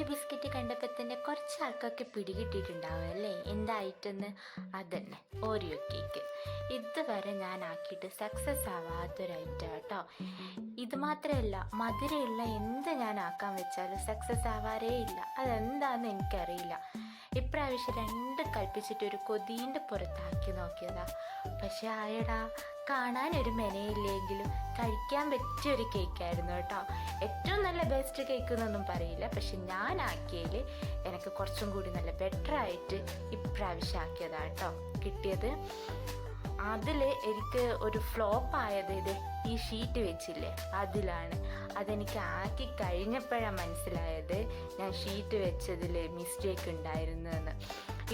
Biscuit കണ്ടപ്പോൾ തന്നെ കുറച്ച് ആൾക്കൊക്കെ പിടികിട്ടിയിട്ടുണ്ടാവും അല്ലേ എന്തായിട്ടെന്ന്. അതന്നെ ഓറിയോ കേക്ക്. ഇതുവരെ ഞാൻ ആക്കിയിട്ട് സക്സസ് ആവാത്തൊരു ഐറ്റം കേട്ടോ. ഇത് മാത്രമല്ല, മധുരമുള്ള എന്ത് ഞാൻ ആക്കാൻ വെച്ചാലും സക്സസ് ആവാറേ ഇല്ല. അതെന്താണെന്ന് എനിക്കറിയില്ല. ഇപ്രാവശ്യം രണ്ട് കൽപ്പിച്ചിട്ട് ഒരു കൊതീൻ്റെ പുറത്താക്കി നോക്കിയതാ. പക്ഷെ ആയടാ, കാണാനൊരു മെനയില്ലെങ്കിലും കഴിക്കാൻ പറ്റിയൊരു കേക്കായിരുന്നു കേട്ടോ. ഏറ്റവും നല്ല ബെസ്റ്റ് കേക്ക് എന്നൊന്നും പറയില്ല, പക്ഷെ ഞാൻ ആക്കിയതിൽ എനിക്ക് കുറച്ചും കൂടി നല്ല ബെറ്ററായിട്ട് ഇപ്രാവശ്യം ആക്കിയതാണ് കേട്ടോ കിട്ടിയത്. അതിൽ എനിക്ക് ഒരു ഫ്ലോപ്പ് ആയത് ഇത് ഈ ഷീറ്റ് വെച്ചില്ലേ അതിലാണ്. അതെനിക്ക് ആക്കി കഴിഞ്ഞപ്പോഴാണ് മനസ്സിലായത് ഞാൻ ഷീറ്റ് വെച്ചതിൽ മിസ്റ്റേക്ക് ഉണ്ടായിരുന്നു എന്ന്.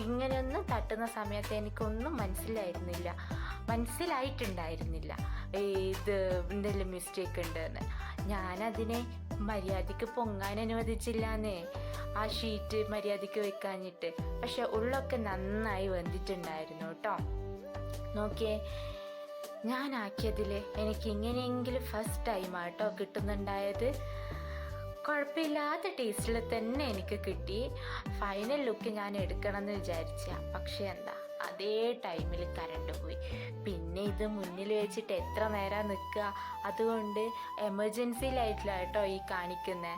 ഇങ്ങനെയൊന്നും തട്ടുന്ന സമയത്ത് എനിക്കൊന്നും മനസ്സിലായിട്ടുണ്ടായിരുന്നില്ല ഇത് എന്തെങ്കിലും മിസ്റ്റേക്ക് ഉണ്ടെന്ന്. ഞാനതിനെ മര്യാദയ്ക്ക് പൊങ്ങാൻ അനുവദിച്ചില്ലാന്നേ, ആ ഷീറ്റ് മര്യാദയ്ക്ക് വെക്കാഞ്ഞിട്ട്. പക്ഷെ ഉള്ളൊക്കെ നന്നായി വെന്തിട്ടുണ്ടായിരുന്നു കേട്ടോ. നോക്കിയേ, ഞാൻ ആക്കിയതിൽ എനിക്ക് ഇങ്ങനെയെങ്കിലും ഫസ്റ്റ് ടൈമാട്ടോ കിട്ടുന്നുണ്ടായത്. കുഴപ്പമില്ലാത്ത ടേസ്റ്റിൽ തന്നെ എനിക്ക് കിട്ടി. ഫൈനൽ ലുക്ക് ഞാൻ എടുക്കണം എന്ന് വിചാരിച്ച, പക്ഷെ എന്താ അതേ ടൈമിൽ കറണ്ട് പോയി. പിന്നെ ഇത് മുന്നിൽ വെച്ചിട്ട് എത്ര നേരം നിൽക്കുക. അതുകൊണ്ട് എമർജൻസി ലൈറ്റിലാണ് കേട്ടോ ഈ കാണിക്കുന്നത്.